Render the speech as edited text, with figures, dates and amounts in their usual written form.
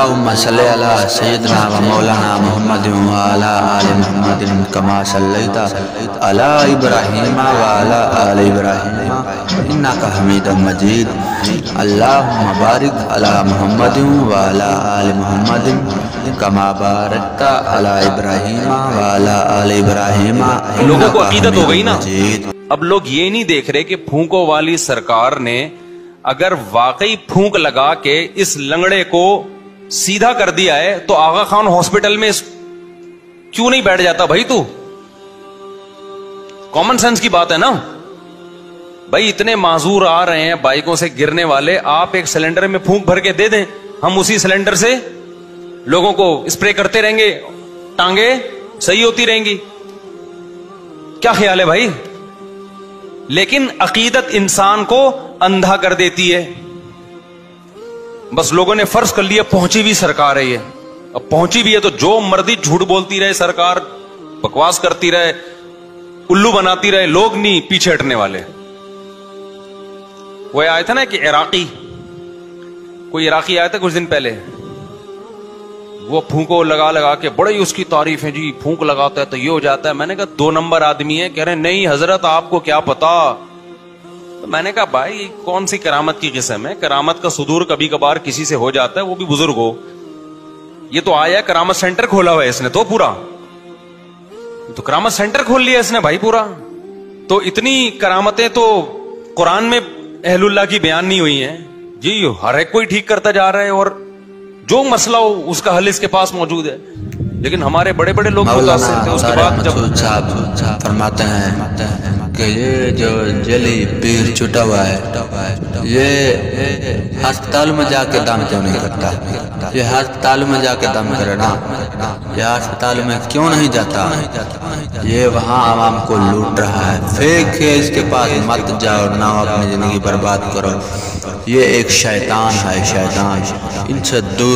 اللہم صلی علی سیدنا و مولانا محمد و علی آل محمد کما صلیت علی ابراہیم و علی آل ابراہیم انکا حمید مجید اللہم بارک علی محمد و علی آل محمد کما بارکت علی ابراہیم و علی آل ابراہیم لوگوں کو عقیدت ہو گئی نا. اب لوگ یہ نہیں دیکھ رہے کہ پھونکوں والی سرکار نے اگر واقعی پھونک لگا کے اس لنگڑے کو سیدھا کر دیا ہے تو آغا خان ہاسپٹل میں کیوں نہیں بیٹھ جاتا بھائی؟ تو کامن سینس کی بات ہے نا بھائی. اتنے معذور آ رہے ہیں بائکوں سے گرنے والے, آپ ایک سلنڈر میں پھونک بھر کے دے دیں, ہم اسی سلنڈر سے لوگوں کو اسپرے کرتے رہیں گے, ٹانگیں صحیح ہوتی رہیں گی. کیا خیال ہے بھائی؟ لیکن عقیدت انسان کو اندھا کر دیتی ہے. بس لوگوں نے فرض کر لیا پہنچی بھی سرکار ہے یہ, اب پہنچی بھی ہے تو جو مرضی جھوٹ بولتی رہے سرکار, بکواس کرتی رہے, الو بناتی رہے, لوگ نہیں پیچھے ہٹنے والے. وہ آیا تھا نا کہ کوئی عراقی آیا تھا کچھ دن پہلے, وہ پھونکو لگا لگا کے بڑے ہی اس کی تعریف ہے, جی پھونک لگاتا ہے تو یہ ہو جاتا ہے. میں نے کہا 2 نمبر آدمی ہے. کہہ رہے نہیں حضرت آپ کو کیا پتا. تو میں نے کہا بھائی کون سی کرامت کی قسم ہے؟ کرامت کا صدور کبھی کبھار کسی سے ہو جاتا ہے, وہ بھی بزرگ ہو. یہ تو آیا کرامت سینٹر کھولا ہوا ہے اس نے تو پورا, تو کرامت سینٹر کھول لیا اس نے بھائی پورا. تو اتنی کرامتیں تو قرآن میں اہل اللہ کی بیان نہیں ہوئی ہیں جی. ہر ایک کوئی ٹھیک کرتا جا رہا ہے اور جو مسئلہ ہو اس کا حل اس کے پاس موجود ہے. لیکن ہمارے بڑے بڑے لوگ متاثر تھے. اس کے بعد جب صاحب فرماتے ہیں کہ یہ جو جلی پیر چھٹا ہوا ہے یہ ہسپتال میں جا کے دم کیوں نہیں کرتا؟ یہ ہسپتال میں جا کے دم کرے نا, یہ ہسپتال میں کیوں نہیں جاتا؟ یہ وہاں عوام کو لوٹ رہا ہے. فیک ہے, اس کے پاس مت جاؤ, نہ اپنی زندگی برباد کرو. یہ ایک شیطان ہے, شیطان. ان سے دور